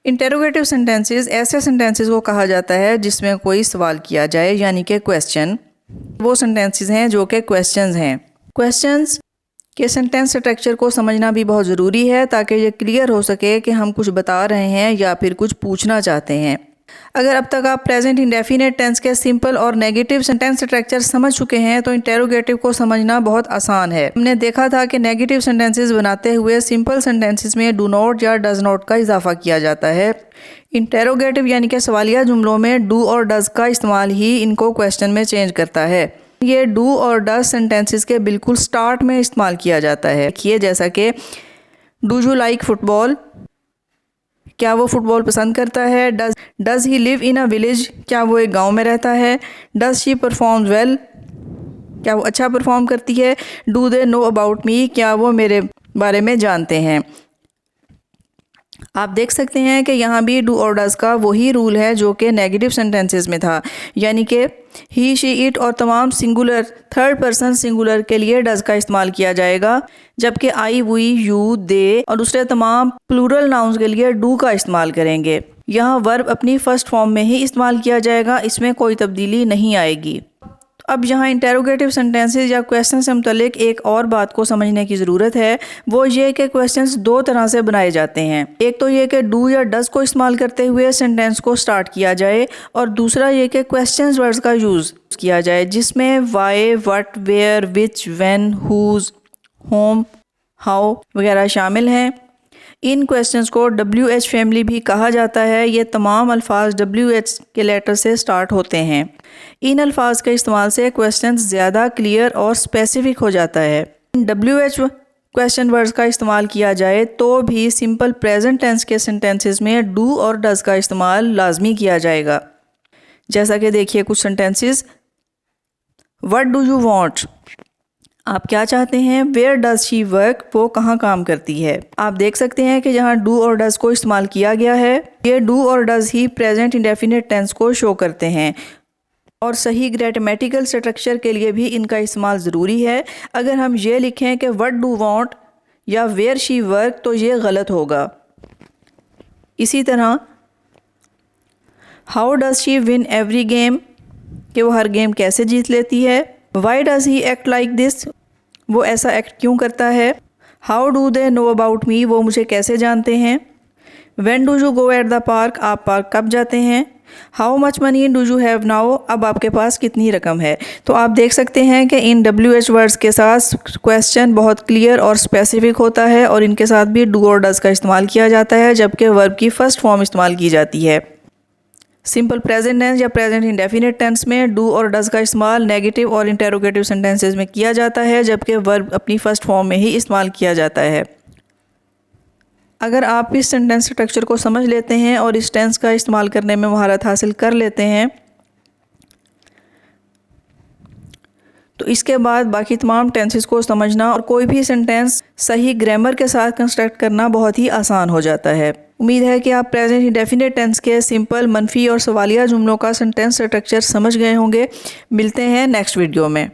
Interrogative sentences ऐसे sentences को कहा जाता है जिसमें कोई सवाल किया जाए, यानी कि क्वेश्चन। वो सेंटेंसेस हैं जो कि क्वेश्चंस हैं। क्वेश्चंस के सेंटेंस स्ट्रक्चर को समझना भी बहुत ज़रूरी है ताकि ये क्लियर हो सके कि हम कुछ बता रहे हैं या फिर कुछ पूछना चाहते हैं। अगर अब तक आप प्रेजेंट इंडेफिनिट टेंस के सिंपल और नेगेटिव सेंटेंस स्ट्रक्चर समझ चुके हैं तो इंटेरोगेटिव को समझना बहुत आसान है। हमने देखा था कि नेगेटिव सेंटेंसेस बनाते हुए सिंपल सेंटेंसेस में डू नॉट या डज नॉट का इजाफा किया जाता है। इंटेरोगेटिव यानी कि सवालिया जुमलों में डू और डज का इस्तेमाल ही इनको क्वेश्चन में चेंज करता है। ये डू और डज सेंटेंसेस के बिल्कुल स्टार्ट में इस्तेमाल किया जाता है। देखिए, जैसा कि डू यू लाइक फुटबॉल, क्या वो फुटबॉल पसंद करता है। Does he live in a village, क्या वो एक गांव में रहता है। डज शी परफॉर्म वेल, क्या वो अच्छा परफॉर्म करती है। Do they know about me, क्या वो मेरे बारे में जानते हैं। आप देख सकते हैं कि यहाँ भी डू और डज का वही रूल है जो कि नेगेटिव सेंटेंसेस में था, यानी कि ही शी इट और तमाम सिंगुलर थर्ड पर्सन सिंगुलर के लिए डज का इस्तेमाल किया जाएगा, जबकि आई वी यू दे और दूसरे तमाम प्लूरल नाउन्स के लिए डू का इस्तेमाल करेंगे। यहाँ वर्ब अपनी फर्स्ट फॉर्म में ही इस्तेमाल किया जाएगा, इसमें कोई तब्दीली नहीं आएगी। अब यहाँ इंटेरोगेटिव सेंटेंसेस या क्वेश्चन से मुतल्लिक एक और बात को समझने की ज़रूरत है। वो ये कि क्वेश्चंस दो तरह से बनाए जाते हैं। एक तो ये कि डू या डज को इस्तेमाल करते हुए सेंटेंस को स्टार्ट किया जाए, और दूसरा ये कि क्वेश्चंस वर्ड्स का यूज़ किया जाए जिसमें why, what, where, which, when, whose, whom, how वगैरह शामिल हैं। इन क्वेश्चंस को WH फैमिली भी कहा जाता है। ये तमाम अल्फाज WH के लेटर से स्टार्ट होते हैं। इन अल्फाज के इस्तेमाल से क्वेश्चंस ज़्यादा क्लियर और स्पेसिफिक हो जाता है। WH क्वेश्चन वर्ड्स का इस्तेमाल किया जाए तो भी सिंपल प्रेजेंट टेंस के सेंटेंसेस में डू और डज का इस्तेमाल लाजमी किया जाएगा। जैसा कि देखिए कुछ sentences, what do you want, आप क्या चाहते हैं। वेयर डज शी वर्क, वो कहाँ काम करती है। आप देख सकते हैं कि यहाँ डू और डज को इस्तेमाल किया गया है। ये डू और डज ही प्रेजेंट इंडेफिनिट टेंस को शो करते हैं और सही ग्रामेटिकल स्ट्रक्चर के लिए भी इनका इस्तेमाल ज़रूरी है। अगर हम ये लिखें कि व्हाट डू वांट या वेयर शी वर्क तो ये गलत होगा। इसी तरह how does she win every game, कि वो हर गेम कैसे जीत लेती है। Why does he act like this, वो ऐसा एक्ट क्यों करता है। How do they know about me, वो मुझे कैसे जानते हैं। When do you go at the park, आप पार्क कब जाते हैं। How much money do you have now, अब आपके पास कितनी रकम है। तो आप देख सकते हैं कि इन WH वर्ड्स के साथ क्वेश्चन बहुत क्लियर और स्पेसिफिक होता है और इनके साथ भी डू और डज का इस्तेमाल किया जाता है, जबकि वर्ब की फर्स्ट फॉर्म इस्तेमाल की जाती है। सिंपल प्रेजेंट टेंस या प्रेजेंट इंडेफिनिट टेंस में डू और डज का इस्तेमाल नेगेटिव और इंटेरोगेटिव सेंटेंसेस में किया जाता है, जबकि वर्ब अपनी फर्स्ट फॉर्म में ही इस्तेमाल किया जाता है। अगर आप इस सेंटेंस स्ट्रक्चर को समझ लेते हैं और इस टेंस का इस्तेमाल करने में महारत हासिल कर लेते हैं तो इसके बाद बाकी तमाम टेंसेस को समझना और कोई भी सेंटेंस सही ग्रामर के साथ कंस्ट्रक्ट करना बहुत ही आसान हो जाता है। उम्मीद है कि आप प्रेजेंट इंडेफिनिट टेंस के सिंपल, मनफी और सवालिया जुमलों का सेंटेंस स्ट्रक्चर समझ गए होंगे। मिलते हैं नेक्स्ट वीडियो में।